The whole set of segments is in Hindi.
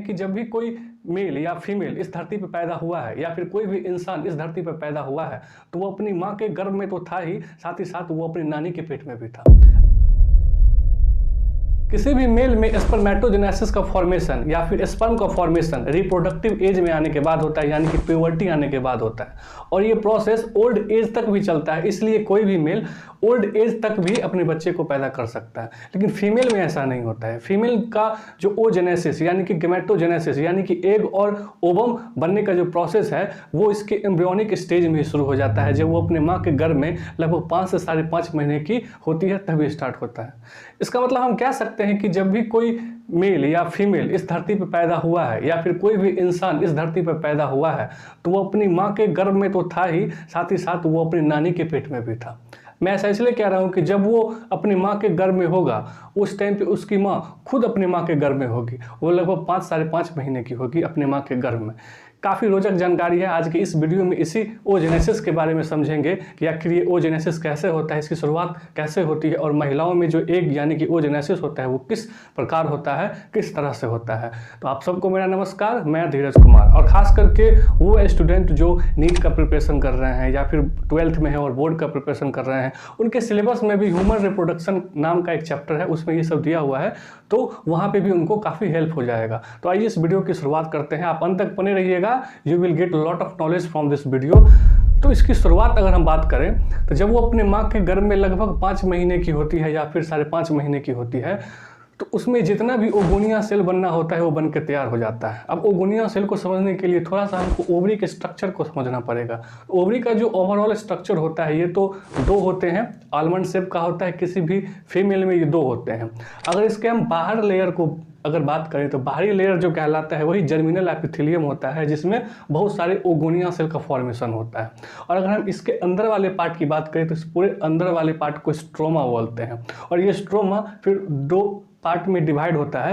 कि जब भी कोई मेल या फीमेल इस धरती पर पैदा हुआ है या फिर कोई भी इंसान इस धरती पर पैदा हुआ है तो वो अपनी माँ के गर्भ में तो था ही साथ वो अपनी नानी के पेट में भी था। किसी भी मेल में स्पर्मेटोजेनेसिस का फॉर्मेशन या फिर स्पर्म का फॉर्मेशन रिप्रोडक्टिव एज में आने के बाद होता है, यानी कि प्यूबर्टी आने के बाद होता है और ये प्रोसेस ओल्ड एज तक भी चलता है। इसलिए कोई भी मेल ओल्ड एज तक भी अपने बच्चे को पैदा कर सकता है, लेकिन फीमेल में ऐसा नहीं होता है। फीमेल का जो ओजेनेसिस यानी कि गैमेटोजेनेसिस यानी कि एग और ओवम बनने का जो प्रोसेस है वो इसके एम्ब्रियोनिक स्टेज में शुरू हो जाता है। जब वो अपने माँ के गर्भ में लगभग 5 से 5.5 महीने की होती है तभी स्टार्ट होता है। इसका मतलब हम कह सकते हैं कि जब भी कोई मेल या फीमेल इस धरती पर पैदा हुआ है या फिर कोई भी इंसान इस धरती पर पैदा हुआ है तो वो अपनी माँ के गर्भ में तो था ही साथ वो अपनी नानी के पेट में भी था। मैं ऐसा इसलिए कह रहा हूँ कि जब वो अपनी माँ के गर्भ में होगा उस टाइम पे उसकी माँ खुद अपनी माँ के गर्भ में होगी, वो लगभग 5 से 5.5 महीने की होगी अपनी माँ के गर्भ में। काफ़ी रोचक जानकारी है। आज के इस वीडियो में इसी ओजेनेसिस के बारे में समझेंगे कि आखिर ये ओजेनेसिस कैसे होता है, इसकी शुरुआत कैसे होती है और महिलाओं में जो एग यानी कि ओजेनेसिस होता है वो किस प्रकार होता है, किस तरह से होता है। तो आप सबको मेरा नमस्कार, मैं धीरज कुमार। और ख़ास करके वो स्टूडेंट जो नीट का प्रिपरेशन कर रहे हैं या फिर 12th में है और बोर्ड का प्रिपरेशन कर रहे हैं, उनके सिलेबस में भी ह्यूमन रिप्रोडक्शन नाम का एक चैप्टर है, उसमें ये सब दिया हुआ है, तो वहाँ पर भी उनको काफ़ी हेल्प हो जाएगा। तो आइए इस वीडियो की शुरुआत करते हैं। आप अंत तक बने रहिएगा, you will get a lot of knowledge from this video। तो इसकी शुरुआत अगर हम बात करें तो जब वो अपने माँ के गर्भ में लगभग 5 महीने की होती है या फिर 5.5 महीने की होती है तो उसमें जितना भी ओगोनिया सेल बनना होता है वो बन के तैयार हो जाता है। अब ओगोनिया सेल को समझने के लिए थोड़ा सा हमको ओवरी के स्ट्रक्चर को समझना पड़ेगा। ओवरी का जो ओवरऑल स्ट्रक्चर होता है ये तो 2 होते हैं, आलमंड शेप का होता है, किसी भी फीमेल में ये 2 होते हैं। अगर इसके हम बाहर लेयर को अगर बात करें तो बाहरी लेयर जो कहलाता है वही जर्मिनल एपिथेलियम होता है, जिसमें बहुत सारे ओगोनिया सेल का फॉर्मेशन होता है। और अगर हम इसके अंदर वाले पार्ट की बात करें तो इस पूरे अंदर वाले पार्ट को स्ट्रोमा बोलते हैं और ये स्ट्रोमा फिर 2 पार्ट में डिवाइड होता है।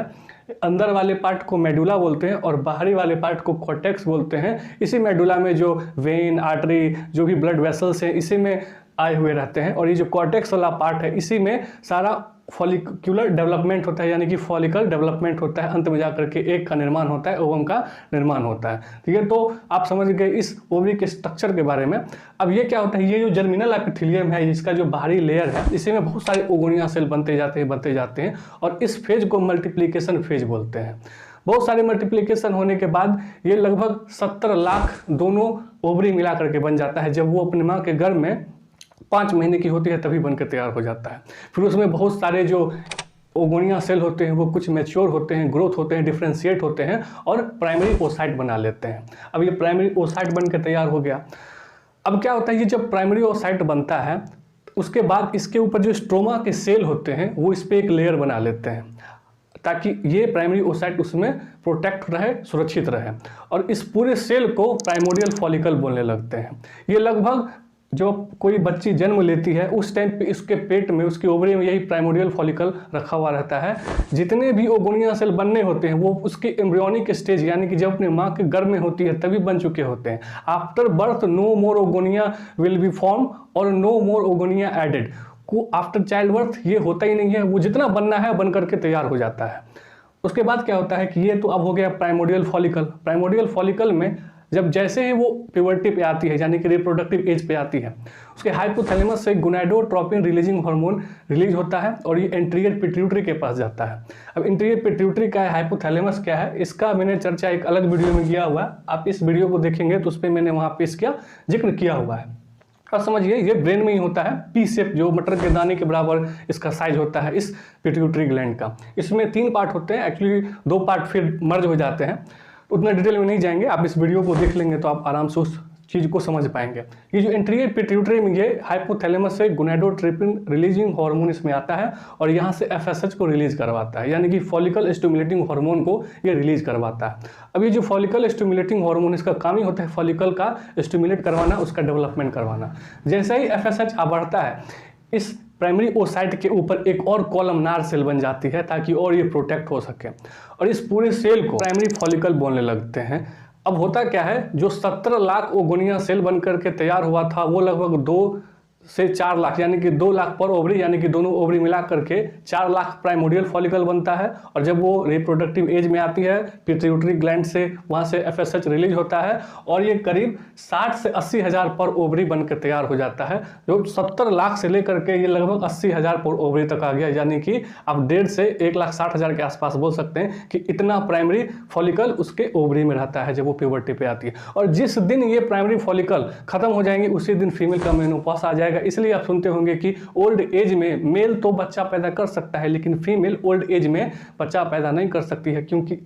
अंदर वाले पार्ट को मेडुला बोलते हैं और बाहरी वाले पार्ट को कॉर्टेक्स बोलते हैं। इसी मेडुला में जो वेन, आर्टरी, जो भी ब्लड वेसल्स हैं इसी में आए हुए रहते हैं और ये जो कॉर्टेक्स वाला पार्ट है इसी में सारा फॉलिकुलर डेवलपमेंट होता है, यानी कि फॉलिकल डेवलपमेंट होता है। अंत में जाकर के एग का निर्माण होता है, ओवम का निर्माण होता है। ठीक है, तो आप समझ गए इस ओवरी के स्ट्रक्चर के बारे में। अब ये क्या होता है, ये जो जर्मिनल एपिथेलियम है इसका जो बाहरी लेयर है इसी में बहुत सारे ओगोनिया सेल बनते जाते हैं और इस फेज को मल्टीप्लिकेशन फेज बोलते हैं। बहुत सारे मल्टीप्लिकेशन होने के बाद ये लगभग 70 लाख दोनों ओवरी मिला करके बन जाता है। जब वो अपनी माँ के गर्भ में 5 महीने की होती है तभी बनकर तैयार हो जाता है। फिर उसमें बहुत सारे जो ओगोनिया सेल होते हैं वो कुछ मैच्योर होते हैं, ग्रोथ होते हैं, डिफ्रेंशिएट होते हैं और प्राइमरी ओसाइट बना लेते हैं। अब ये प्राइमरी ओसाइट बनकर तैयार हो गया। अब क्या होता है, ये जब प्राइमरी ओसाइट बनता है उसके बाद इसके ऊपर जो स्ट्रोमा के सेल होते हैं वो इस पर एक लेयर बना लेते हैं ताकि ये प्राइमरी ओसाइट उसमें प्रोटेक्ट रहे, सुरक्षित रहे। और इस पूरे सेल को प्राइमोडियल फॉलिकल बोलने लगते हैं। ये लगभग जो कोई बच्ची जन्म लेती है उस टाइम पे इसके पेट में, उसकी ओवरी में यही प्राइमोडियल फॉलिकल रखा हुआ रहता है। जितने भी ओगोनिया सेल बनने होते हैं वो उसके एम्ब्रियोनिक स्टेज यानी कि जब अपने माँ के गर्भ में होती है तभी बन चुके होते हैं। After birth no more oogonia will be form और नो मोर ओगोनिया एडेड। को आफ्टर चाइल्ड बर्थ ये होता ही नहीं है, वो जितना बनना है बन करके तैयार हो जाता है। उसके बाद क्या होता है कि ये तो अब हो गया प्राइमोडियल फॉलिकल। प्राइमोडियल फॉलिकल में जब जैसे ही वो प्यूबर्टी पे आती है यानी कि रिप्रोडक्टिव एज पे आती है उसके हाइपोथैलेमस से गोनाडोट्रोपिन रिलीजिंग हार्मोन रिलीज होता है और ये एंटीरियर पिट्यूटरी के पास जाता है। अब इंटीरियर पिट्यूटरी क्या है, हाइपोथैलेमस क्या है, इसका मैंने चर्चा एक अलग वीडियो में किया हुआ है। आप इस वीडियो को देखेंगे तो उस पर मैंने वहाँ पे इसका जिक्र किया हुआ है। और समझिए ये ब्रेन में ही होता है, पी शेप जो मटर के दाने के बराबर इसका साइज होता है इस पिट्यूटरी ग्लैंड का। इसमें 3 पार्ट होते हैं, एक्चुअली 2 पार्ट फिर मर्ज हो जाते हैं। उतना डिटेल में नहीं जाएंगे, आप इस वीडियो को देख लेंगे तो आप आराम से उस चीज़ को समझ पाएंगे। ये जो एंटीरियर पिट्यूटरी में ये हाइपोथैलेमस से गोनाडोट्रोपिन रिलीजिंग हार्मोन इसमें आता है और यहाँ से एफएसएच को रिलीज करवाता है, यानी कि फॉलिकल स्टिमुलेटिंग हार्मोन को ये रिलीज करवाता है। अब ये जो फॉलिकल स्टिमुलेटिंग हार्मोन इसका काम ही होता है फॉलिकल का स्टिमुलेट करवाना, उसका डेवलपमेंट करवाना। जैसे ही एफएसएच बढ़ता है इस प्राइमरी ओसाइट के ऊपर एक और कॉलमनार सेल बन जाती है ताकि और ये प्रोटेक्ट हो सके और इस पूरे सेल को प्राइमरी फॉलिकल बोलने लगते हैं। अब होता क्या है, जो 70 लाख ओगोनिया सेल बनकर के तैयार हुआ था वो लगभग 2 से 4 लाख यानी कि 2 लाख पर ओवरी, यानी कि दोनों ओवरी मिला करके 4 लाख प्राइमोडियल फॉलिकल बनता है। और जब वो रिप्रोडक्टिव एज में आती है पिट्यूटरी ग्लैंड से वहाँ से FSH रिलीज होता है और ये करीब 60 से 80 हज़ार पर ओवरी बनकर तैयार हो जाता है, जो 70 लाख से लेकर के ये लगभग 80 हज़ार पर ओवरी तक आ गया, यानी कि आप 1.5 से 1,60,000 के आसपास बोल सकते हैं कि इतना प्राइमरी फॉलिकल उसके ओवरी में रहता है जब वो प्यूबर्टी पे आती है। और जिस दिन ये प्राइमरी फॉलिकल खत्म हो जाएंगे उसी दिन फीमेल का मेनोपॉज आ जाएगा। इसलिए आप सुनते होंगे कि ओल्ड एज में मेल तो बच्चा पैदा कर सकता है लेकिन फीमेल ओल्ड एज में बच्चा पैदा नहीं कर सकती है, क्योंकि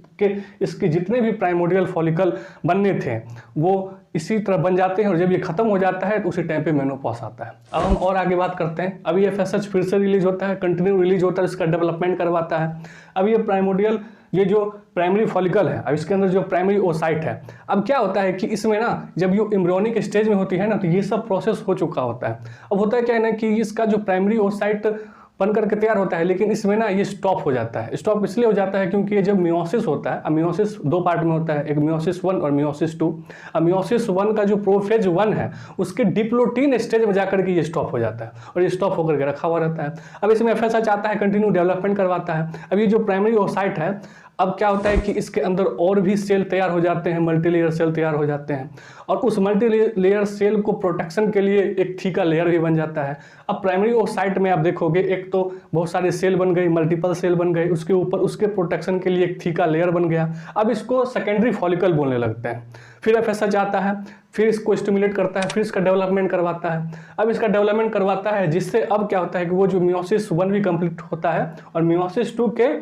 इसके जितने भी प्राइमोडियल फॉलिकल बनने थे वो इसी तरह बन जाते हैं और जब ये खत्म हो जाता है तो उसी टाइम पे मेनोपॉज आता है। अब हम और आगे बात करते हैं। अब ये FSH फिर से रिलीज होता है, कंटिन्यू रिलीज होता है, इसका डेवलपमेंट करवाता है। अब ये प्राइमोडियल ये जो प्राइमरी फॉलिकल है, अब इसके अंदर जो प्राइमरी ओसाइट है, अब क्या होता है कि इसमें ना जब ये एम्ब्रियोनिक स्टेज में होती है ना तो ये सब प्रोसेस हो चुका होता है। अब होता है क्या है ना कि इसका जो प्राइमरी ओसाइट बन करके तैयार होता है लेकिन इसमें ना ये स्टॉप हो जाता है। स्टॉप इसलिए हो जाता है क्योंकि ये जब मियोसिस होता है, अब मियोसिस 2 पार्ट में होता है, एक मियोसिस 1 और मियोसिस 2। अब मियोसिस 1 का जो प्रोफेज 1 है उसके डिप्लोटीन स्टेज में जाकर के ये स्टॉप हो जाता है और ये स्टॉप होकर के रखा हुआ रहता है। अब इसमें FSH आता है, कंटिन्यू डेवलपमेंट करवाता है। अब ये जो प्राइमरी ओसाइट है, अब क्या होता है कि इसके अंदर और भी सेल तैयार हो जाते हैं, मल्टीलेयर सेल तैयार हो जाते हैं और उस मल्टीलेयर सेल को प्रोटेक्शन के लिए एक थीका लेयर भी बन जाता है। अब प्राइमरी ओसाइट में आप देखोगे एक तो बहुत सारे सेल बन गए, मल्टीपल सेल बन गए, उसके ऊपर उसके प्रोटेक्शन के लिए एक थीका लेयर बन गया। अब इसको सेकेंडरी फॉलिकल बोलने लगते हैं। फिर FSH आता है, फिर इसको स्टिमुलेट करता है, फिर इसका डेवलपमेंट करवाता है। अब इसका डेवलपमेंट करवाता है जिससे अब क्या होता है कि वो जो मियोसिस 1 भी कंप्लीट होता है और मियोसिस 2 के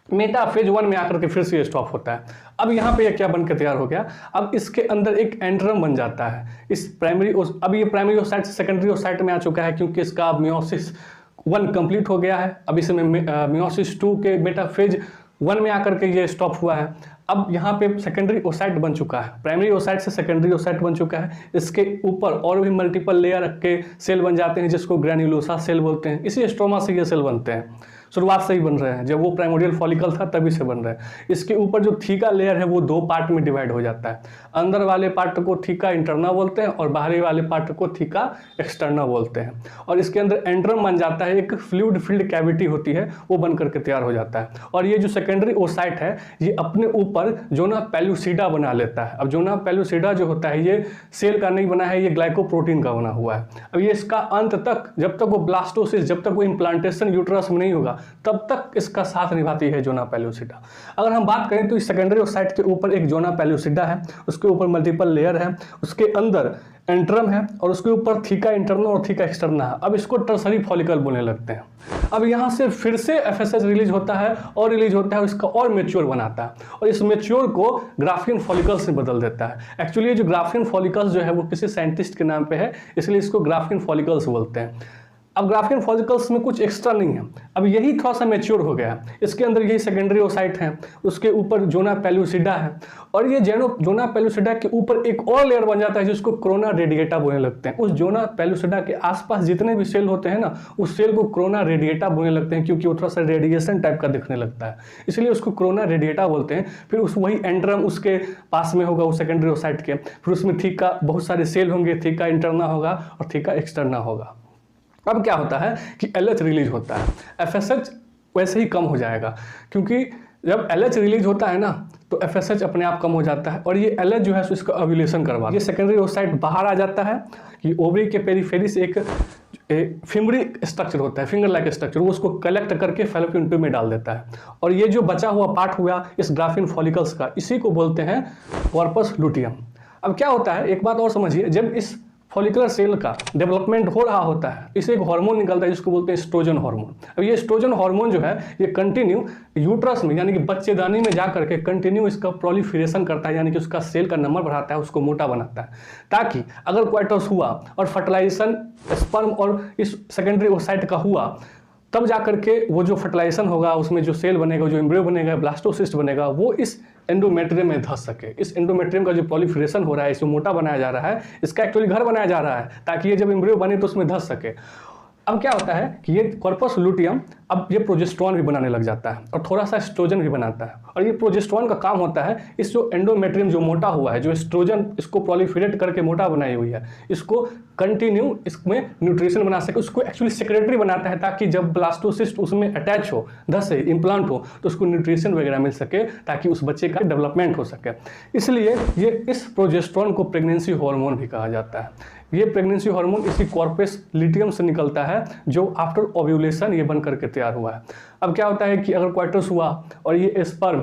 मेटाफेज 1 में आकर के फिर से स्टॉप होता है। अब यहाँ पे ये क्या बन के तैयार हो गया, अब इसके अंदर एक एंड्रम बन जाता है इस प्राइमरी। अब ये प्राइमरी ओसाइट से सेकेंडरी ओसाइट में आ चुका है क्योंकि इसका मियोसिस 1 कंप्लीट हो गया है। अब इसमें मियोसिस 2 के मेटाफेज 1 में आकर के ये स्टॉप हुआ है। अब यहाँ पे सेकेंडरी ओसाइट बन चुका है, प्राइमरी ओसाइट से सेकेंडरी ओसाइट बन चुका है। इसके ऊपर और भी मल्टीपल लेयर के सेल बन जाते हैं जिसको ग्रैन्युलोसा सेल बोलते हैं। इसी स्ट्रोमा से ये सेल बनते हैं, शुरुआत से ही बन रहे हैं, जब वो प्राइमोडियल फॉलिकल था तभी से बन रहे हैं। इसके ऊपर जो थीका लेयर है वो 2 पार्ट में डिवाइड हो जाता है। अंदर वाले पार्ट को थीका इंटरना बोलते हैं और बाहरी वाले पार्ट को थीका एक्सटर्ना बोलते हैं। और इसके अंदर एंड्रम बन जाता है, एक फ्लूइड फिल्ड कैविटी होती है वो बन करके तैयार हो जाता है। और ये जो सेकेंडरी ओसाइट है ये अपने ऊपर जोना पेलुसिडा बना लेता है। अब जोना पेलुसिडा जो होता है ये सेल का नहीं बना है, ये ग्लाइकोप्रोटीन का बना हुआ है। अब ये इसका अंत तक जब तक वो ब्लास्टोसिस, जब तक वो इम्प्लांटेशन यूट्रस में नहीं होगा तब तक इसका साथ निभाती है जोना पेलुसिडा। अगर हम बात करें तो इस सेकेंडरी ओसाइट के ऊपर एक जोना पेलुसिडा है, उसके ऊपर मल्टीपल लेयर है, उसके अंदर एंट्रम है और उसके ऊपर थीका इंटरना और थीका एक्सटर्ना है। अब इसको टर्सरी फॉलिकल बोलने लगते हैं। अब यहाँ से फिर से FSH रिलीज होता है और रिलीज होता है, इसका और मेच्योर बनाता है और इस मेच्योर को ग्राफियन फॉलिकल्स में बदल देता है। एक्चुअली ये जो ग्राफियन फॉलिकल्स जो है वो किसी साइंटिस्ट के नाम पे है, इसलिए इसको ग्राफियन फॉलिकल्स बोलते हैं। अब ग्राफियन फॉलिकल्स में कुछ एक्स्ट्रा नहीं है, अब यही थोड़ा सा मैच्योर हो गया है। इसके अंदर यही सेकेंडरी ओसाइट है, उसके ऊपर जोना पेलुसिडा है और ये जोना पेलुसिडा के ऊपर एक और लेयर बन जाता है जिसको कोरोना रेडिएटा बोलने लगते हैं। उस जोना पेलुसिडा के आसपास जितने भी सेल होते हैं ना उस सेल को कोरोना रेडिएटा बोलने लगते हैं क्योंकि वो थोड़ा सा रेडिएशन टाइप का दिखने लगता है, इसलिए उसको कोरोना रेडिएटा बोलते हैं। फिर उस वही एंड्रम उसके पास में होगा उस सेकेंडरी ओसाइट के, फिर उसमें थीका बहुत सारे सेल होंगे, थीका इंटरना होगा और थीका एक्सटर्ना होगा। अब क्या होता है कि LH रिलीज होता है, FSH वैसे ही कम हो जाएगा क्योंकि जब LH रिलीज होता है ना तो FSH अपने आप कम हो जाता है और ये LH जो है इसको ओव्यूलेशन करवा, ये सेकेंडरी ओसाइट बाहर आ जाता है। ये ओवरी के पेरिफेरी से एक फिंगरी स्ट्रक्चर होता है, फिंगर लाइक स्ट्रक्चर, वो उसको कलेक्ट करके फैलोपियन ट्यूब में डाल देता है और ये जो बचा हुआ पार्ट हुआ इस ग्राफियन फॉलिकल्स का, इसी को बोलते हैं कॉर्पस लुटियम। अब क्या होता है, एक बात और समझिए, जब इस फॉलिकुलर सेल का डेवलपमेंट हो रहा होता है इससे एक हार्मोन निकलता है जिसको बोलते हैं एस्ट्रोजन हार्मोन। अब ये एस्ट्रोजन हार्मोन जो है ये कंटिन्यू यूट्रस में यानी कि बच्चेदानी में जा करके कंटिन्यू इसका प्रोलिफरेशन करता है, यानी कि उसका सेल का नंबर बढ़ाता है, उसको मोटा बनाता है, ताकि अगर क्वाइटस हुआ और फर्टिलाइजेशन स्पर्म और इस सेकेंडरी ओसाइट का हुआ तब जा करके वो जो फर्टिलाइजेशन होगा उसमें जो सेल बनेगा, जो एम्ब्रियो बनेगा, ब्लास्टोसिस्ट बनेगा, वो इस एंडोमेट्रियम में धंस सके। इस एंडोमेट्रियम का जो प्रोलिफरेशन हो रहा है, इसको मोटा बनाया जा रहा है, इसका एक्चुअली घर बनाया जा रहा है ताकि ये जब एम्ब्रियो बने तो उसमें धंस सके। अब क्या होता है कि ये कॉर्पस लुटियम अब ये प्रोजेस्टेरॉन भी बनाने लग जाता है और थोड़ा सा एस्ट्रोजन भी बनाता है। और ये प्रोजेस्टेरॉन का काम होता है इस जो एंडोमेट्रियम जो मोटा हुआ है, जो एस्ट्रोजन इसको प्रोलिफरेट करके मोटा बनाई हुई है, इसको कंटिन्यू इसमें न्यूट्रिशन बना सके, उसको एक्चुअली सेक्रेटरी बनाता है ताकि जब ब्लास्टोसिस्ट उसमें अटैच हो, धस से इम्प्लांट हो, तो उसको न्यूट्रिशन वगैरह मिल सके ताकि उस बच्चे का डेवलपमेंट हो सके। इसलिए ये इस प्रोजेस्टेरॉन को प्रेगनेंसी हार्मोन भी कहा जाता है। ये प्रेगनेंसी हार्मोन इसी कॉर्पस लिटियम से निकलता है जो आफ्टर ओव्यूलेशन ये बन करके तैयार हुआ है। अब क्या होता है कि अगर क्वार्टर्स हुआ और ये स्पर्म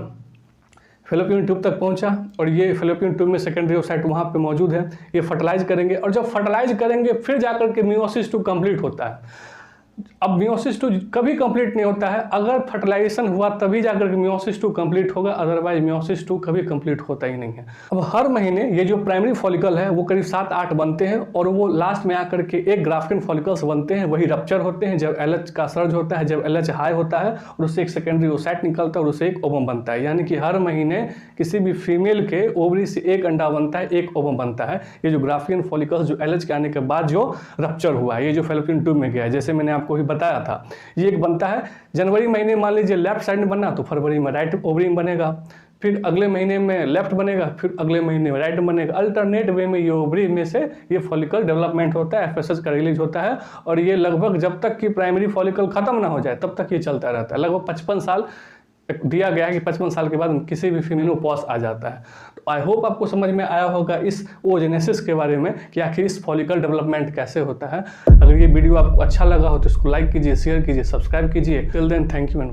फैलोपियन ट्यूब तक पहुंचा और ये फैलोपियन ट्यूब में सेकेंडरी ओसाइट वहाँ पे मौजूद है, ये फर्टिलाइज करेंगे और जब फर्टिलाइज करेंगे फिर जाकर के मियोसिस 2 कंप्लीट होता है। अब मियोसिस 2 कभी कंप्लीट नहीं होता है, अगर फर्टिलाइजेशन हुआ तभी जाकर के मियोसिस 2 कंप्लीट होगा, अदरवाइज मियोसिस 2 कभी कंप्लीट होता ही नहीं है। अब हर महीने ये जो प्राइमरी फॉलिकल है वो करीब 7-8 बनते हैं और वो लास्ट में आकर के एक ग्राफ्टिन फॉलिकल्स बनते हैं, वही रप्चर होते हैं जब LH का सर्ज होता है, जब LH हाई होता है और उससे एक सेकेंडरी ओसाइट निकलता है और उससे एक ओवम बनता है। यानी कि हर महीने किसी भी फीमेल के ओवरी से एक अंडा बनता है, एक ओवम बनता है। ये जो ग्राफ्टिन फॉलिकल्स जो LH के आने के बाद जो रप्चर हुआ है, ये जो फैलोपियन ट्यूब में गया है, जैसे मैंने आपको भी बताया था, ये एक बनता है जनवरी महीने, मान लीजिए लेफ्ट साइड में बना तो फरवरी में राइट ओवरी में बनेगा, फिर अगले महीने में लेफ्ट बनेगा, फिर अगले महीने में राइट बनेगा। अल्टरनेट वे में ये ओवरी में से ये फॉलिकल डेवलपमेंट होता है, FSH का रिलीज होता है और ये लगभग जब तक कि प्राइमरी फॉलिकल खत्म ना हो जाए तब तक ये चलता रहता है। लगभग 55 साल दिया गया है कि 55 साल के बाद किसी भी फीमेल में पॉज आ जाता है। तो आई होप आपको समझ में आया होगा इस ओजेनेसिस के बारे में कि आखिर इस फॉलिकल डेवलपमेंट कैसे होता है। अगर ये वीडियो आपको अच्छा लगा हो तो इसको लाइक कीजिए, शेयर कीजिए, सब्सक्राइब कीजिए। Till then thank you and